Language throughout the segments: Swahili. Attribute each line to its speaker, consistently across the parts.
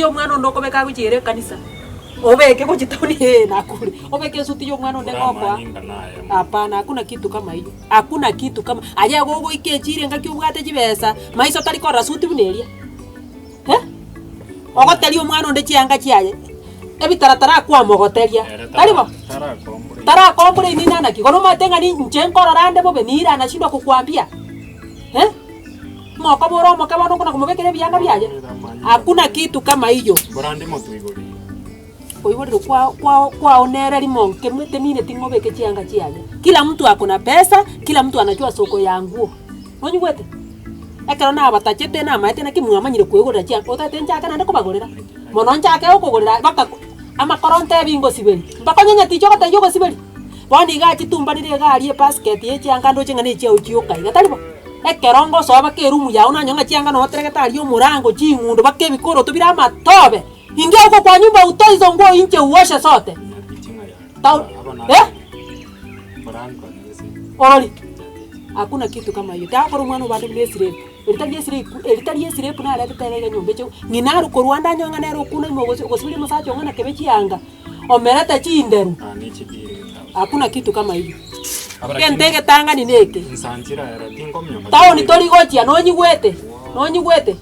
Speaker 1: yo mwana ndoko beka guchere kanisa. Obeke kujitauni na kule. Obeke suti yo mwana ndeko kwa. Hapana, hakuna kitu kama hiyo. Hakuna kitu kama. Aje gogo ikechire ngaki ubwate jibesa. Maiso tali kora suti buneria. Ogoteli omwana onde chianga chiaye. Ebi taratara kwa mogoteria. Talibo. Tara kombure ni nana ki. Kono matenga ni nchenkora rande bobe nira anashindwa kukuambia. Moko boro moko bono kuna kumubekere byanga byaje. Hakuna kitu kama hiyo.
Speaker 2: Borande motu igori.
Speaker 1: Oibori kwa onera limonke mwete mine tingobeke chianga chiaje. Kila mtu akona pesa, kila mtu anajua soko ya nguo. Onyi gwete. Ekero na batachete na maete na kimwamanyire kwegora chianga. Otate nchaka nande kubagorera. Mono nchaka okugorera baka ama koronte bingo sibeli. Baka nyanya tichoka tayogo sibeli. Boni gachi tumbanire gari e basket ye chianga ndo chinga ne chio chioka. Gatalibo. Ekerongo soba ke rumu ya una nyonga chianga no tereketari yo murango chingundo bake bikoro tubira matobe. Ingia huko kwa nyumba utoe hizo nguo nje uoshe sote. Oli. Hakuna kitu kama hiyo. Tako rumwana bado blesire. Elitali esire kuna ala tetelege nyumba cyo. Nginaru ko Rwanda nyonga nero kuna mo gosibiri musacho ngana kebechi yanga. Omerata chinderu. Hakuna kitu kama hiyo. Kentege tanga ni neke.
Speaker 2: Nsanjira era tingo mnyoma.
Speaker 1: Tao ni tori gochia nonyi gwete.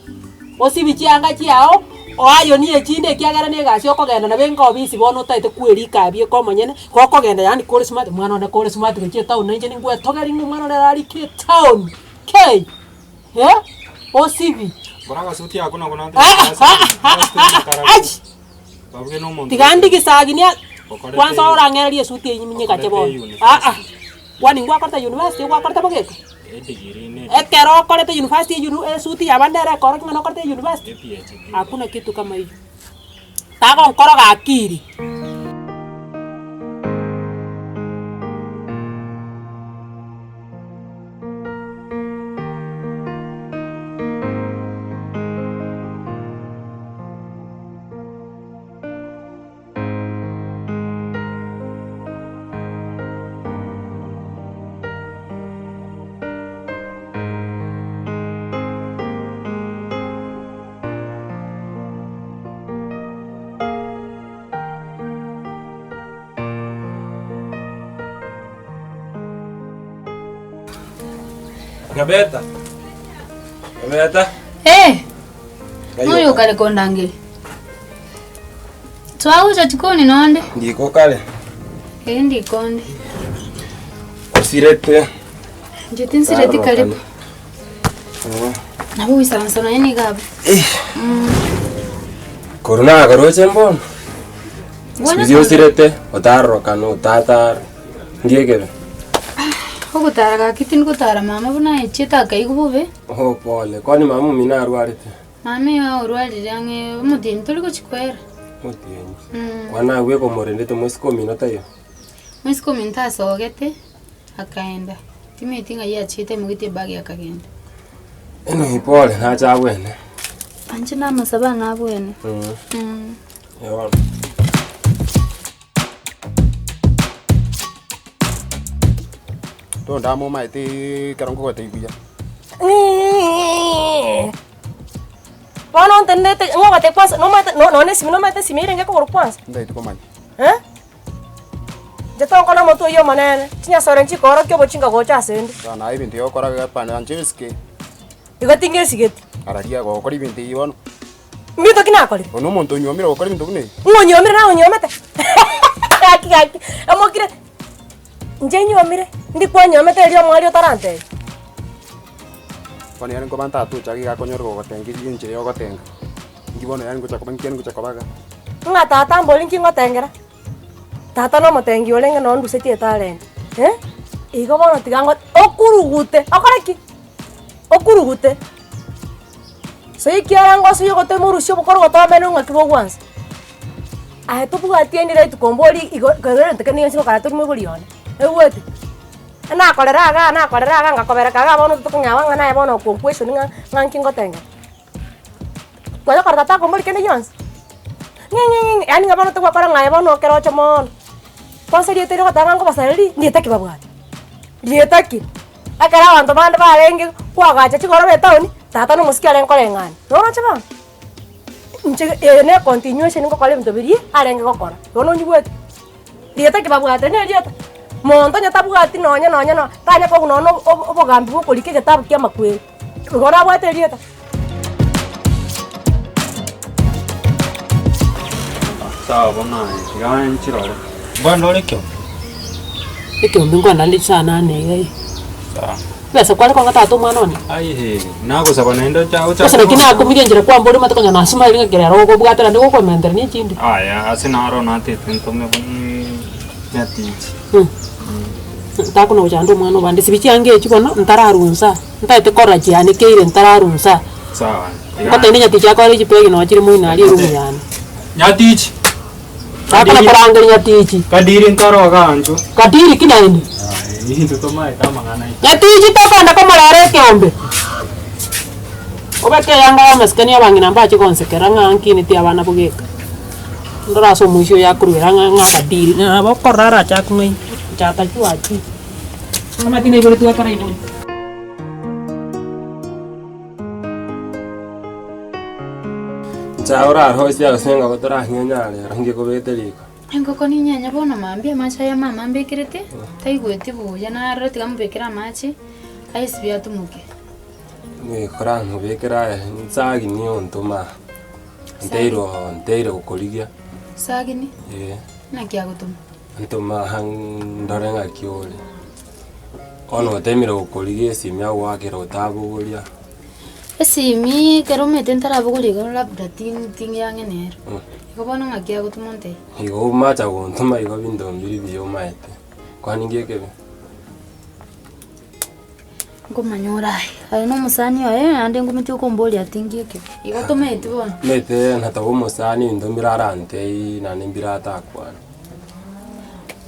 Speaker 1: Osibichi yanga chiao. Oayo ni echinde kiagara ne gasi okogenda na benga obisi bono taite kweri kabie ko manyene ko kogenda yani kole smart mwana na kole smart ke town nje ni ngwe togari ni mwana na ari ke town ke osibi
Speaker 2: boraga suti akuna kuna babwe no mondo
Speaker 1: tigandi gisaginia kwanza orangerie suti yenyiminye kachebo wani ngwa korta university ngwa korta bogeka ekero korete university suti yabandera koro ngano korte university. Hakuna kitu kama hiyo. Tako nkoroga akili.
Speaker 2: Gabeta.
Speaker 3: Moyo kale kondange. Twauza tikoni nonde.
Speaker 4: Ndiko kale.
Speaker 3: Ndikonde.
Speaker 4: Osirete.
Speaker 3: Jetin sirete kale. Nabu wisansana yeni gabe.
Speaker 4: Corona garoche mbon. Sibizio sirete, otarro kanu tatar. Ngegebe.
Speaker 3: Ogutara kitin gutara mama buna echeta kaigubobe.
Speaker 4: Oh pole, kwani mama mina arwarite.
Speaker 3: Mami wa urwalire ange mudini tuliko chikwera.
Speaker 4: Mudini. Wana we ko morendete mwesiko minota yo.
Speaker 3: Mwesiko minta sogete akaenda. Timetinga ya chete mugite bagi akagenda.
Speaker 4: Eno hipole na cha wene.
Speaker 3: Anje na masaba na bwene.
Speaker 4: Yawa.
Speaker 5: Tôi đã mua mày thì cái đống có tiền bây giờ.
Speaker 6: Wano ntende te ngo gate kwanza no ne simino mate simire ngeko ko kwanza.
Speaker 5: Ndai tuko mani.
Speaker 6: Jato ngona moto yo manene. Tinya sore nchi koro kyo bochinga gocha sende.
Speaker 5: Sana ai binti yo kora ga pana ancheske.
Speaker 6: Igo tinge sigeti.
Speaker 5: Araria go kori binti yo.
Speaker 6: Mito kina kori.
Speaker 5: Ono monto nyomira go kori binti kune.
Speaker 6: Ngo nyomira na nyomete. Kaki. Amokire. Nje nyomire. Ndi kwa nyomete rio mwali otarante.
Speaker 5: Kwani yani komanta tu chaki ga konyor go gotengi yinchire yo gotenga. Ngibono yani gocha kobanken gocha kobaga.
Speaker 6: Nga tata mbolinki ngotengera. Tata no motengi olenge no ndu seti etale. Igo bono tigango okurugute. Akoreki. Okurugute. So ikiarango so yogote murusho bokoro gotomene ngakibo gwanza. To buga tieni right komboli igo gare ntekeni nsi bakara turi mugurione. Ewete. Na koreraga ngakoberekaga bono tukunyawanga nae bono question nganki ngotenga. Kwa karata komboli kene yons. Ngeng yani ngabono tukwa kora ngae bono kero chomon. Kwanza liete ro katanga ngo basareli lietaki babwana. Lietaki. Akara wanto bande barenge kwa gacha chikoro betoni tata no musikia len kolengani. No chaba. nche ne continuation ngo kole mtobiri arenge gokora gono nyugwete dieta ke babwate ne dieta monto nya tabwati nonya no tanya ko nono obogambi bokorike getabu kia makweli gora bwate dieta
Speaker 2: sawa bona gaen chirore bwana lekyo
Speaker 1: Ikiombe ngwana lichana nege.
Speaker 2: sawa
Speaker 1: Besa kwale kwa ngata mwana oni.
Speaker 2: ai he nako saba nendo chao
Speaker 1: Besa nakina akumiria njira kwa mbori matako nyana asuma ilinga gerero ko bwatera ndiko kwa mendere ni chindi.
Speaker 2: aya asina aro na te tentome nyatiji
Speaker 1: Tako no jando mwana bande sibichi ange chibona ntararunsa. Ntaite kora jiane keire ntararunsa.
Speaker 2: sawa
Speaker 1: Kota ine nyati chako ari chipegi no chiri muina ali rumu yani.
Speaker 2: nyatiji
Speaker 1: Saka na korangeli nyati.
Speaker 2: kadiri ntaro ganjo
Speaker 1: Kadiri kina ini.
Speaker 2: ai nto tomae kama ngana
Speaker 1: Nyati chitoko ndako marare keombe. Obeke yanga ya maskani abangina mbachi konsekera ngankini ti abana bugeka. Ndora so mwisho ya kuruera ngakadiri. Na bokorara chakungai. Chata chuachi. Kama tine bole tu akara ibo.
Speaker 4: Chaura hosia kusenga kotora nyanya rangi ko betelika.
Speaker 3: Engoko ni nyanya bono mambia macha ya mama mbekirete taigwete buya na roti gamubekera machi aisibya tumuke.
Speaker 4: Ni korano bekera nsagi ni ontoma. Nteiro kokoligia.
Speaker 3: Sagini
Speaker 4: Na
Speaker 3: kya gutuma.
Speaker 4: ntoma handorenga kiole. Ono temira kokoligia simya wakera otabugulia.
Speaker 3: Esimi keromete ntarabuguliga labda ting yangenero. Ikobona ngakya gutuma nte.
Speaker 4: Igo macha gontoma igo bindo mbiri biyo maete. Kwani ngekebe.
Speaker 3: Ngomanyora ayo no musani oye ande ngumiti ukomboli atingieke. Igotomete bona.
Speaker 4: Mete natago musani ndo mirarante na nimbira atakwana.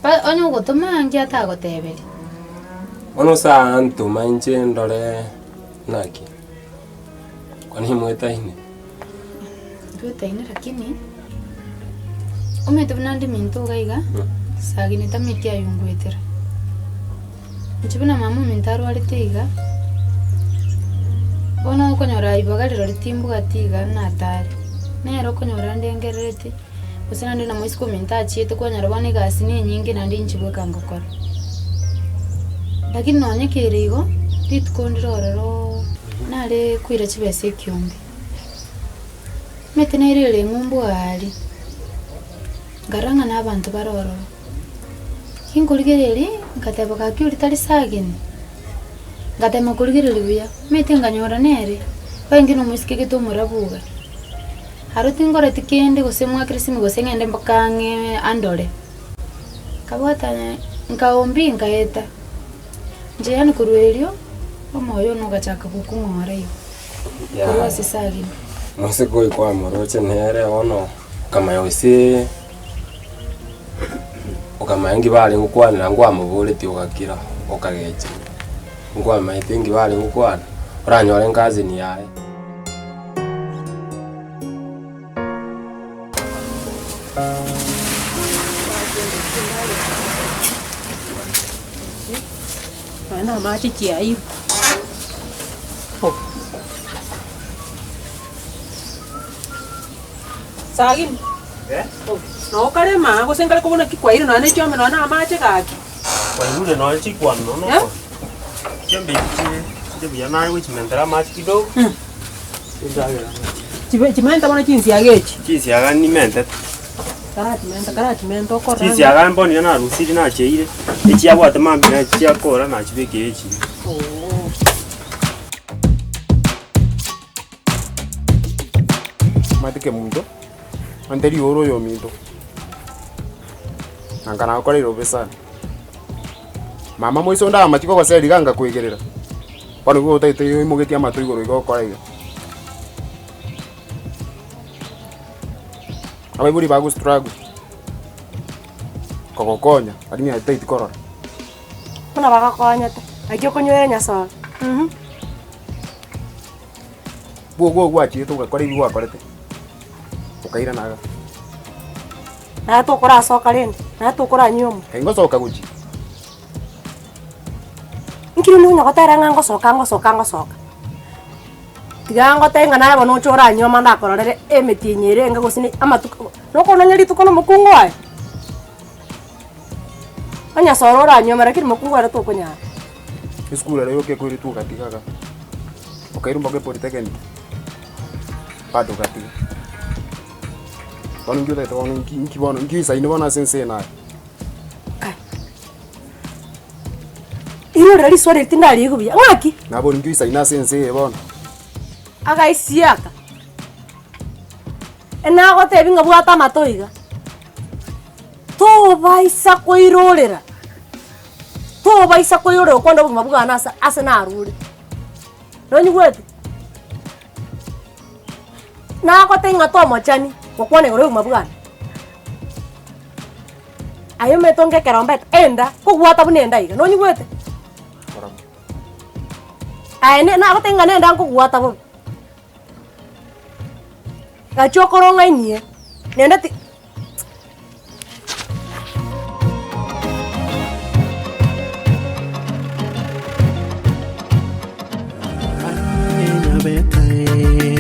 Speaker 3: Pa onyo gotoma ngya tagotebeli.
Speaker 4: Ono sa ntoma inche ndore naki. Kwani mweta ine.
Speaker 3: Tuetaine lakini umete bunandi minto gaiga sagini tamiti ayungwetera. Nchibuna mama mintaro aliteiga. Bona okonyora ibagaliro litimbu gatiga na atari. Nero okonyora ndengerete. Usina ndina moisiko mintachi kwanyara bane gasi ni nyingi nandi nchibwe kangokora. Lakini nonye kirigo ritkondrororo nale kwira chibese kyombe. Mete nerere ngumbu ali. Garanga n'abantu baroro. Kinkuligereri ngateba kakyuri tali sagini. Ngatema kuligereri buya. Mete nganyora nere. Bangino muisike gitu murabuga. Haruti ngore tikende gosemwa krisimi gosengende mbakange andole. Kabata nkaombi ngaeta. Njeyani kuruelio omoyo nogachaka kukungora iyo. Kuruwa sisagini.
Speaker 4: Mose koi kwa moroche nere ono kama yose okamangi bali ngukwana ngwa mubule ti okakira okageje ngwa maitengi bali ngukwana oranyore ngazi ni yae
Speaker 1: Ana machi chiai. Sagin. No kare ma go sengale ko na ki kwaire na ne chome na amache kaki.
Speaker 2: kwa yule no chikwan no Jembe chibi ya nayo chimentera machi kidogo
Speaker 1: Chimenta bona chinsi yagechi.
Speaker 2: chisi ya gani mente
Speaker 1: Kara chimenta okora.
Speaker 2: chisi ya gani mboni na rusiri na cheire echi yabwa tamambi na echi yakora na chibeke echi
Speaker 5: matike muntu anteri oro yo minto angana kore ro besa mama moiso nda matiko kwa seli ganga kuigerera kwani go taite yo imugeti amatu igoro igo koraiga abai buri bagu struggle kokokonya lakini ataiti korora
Speaker 6: kuna bagakonya te agyo konyoya nyaso
Speaker 5: bugo gwachi to gakore igwa korete ukaira naga
Speaker 6: na tukura soka rende na tukura nyomo
Speaker 5: hengo soka guchi
Speaker 6: nkiri ni nyoko tera ngango soka tiga ngotenga nawe bono chora nyoma ndakororere emeti nyere nga gusini amatuko noko nanyari tuko no mukungu wae anya sorora nyoma rakiri mukungu ara tuko nya
Speaker 5: Iskula leo ke kwiri tu katika ka. Okairumba ke polytechnic. Bado katika. Wanu ngile to wanu nki bono nki saini bona sense na.
Speaker 6: Iro rari swari tindari igubya ngaki
Speaker 5: Na bo nki saina sense bona.
Speaker 6: aga isiaka ena gote binga bwata matoiga to baisa koirorera to baisa koirorera kwanda buguma bugana asa na arure nonyi gwetu na gote nga to mochani kokwane gore buguma bugana ayo metonge kerombe enda kugwata bunenda iga nonyi gwete aene na gote nga nenda kugwata bu gachokoro ngainie nenda ti
Speaker 7: Beta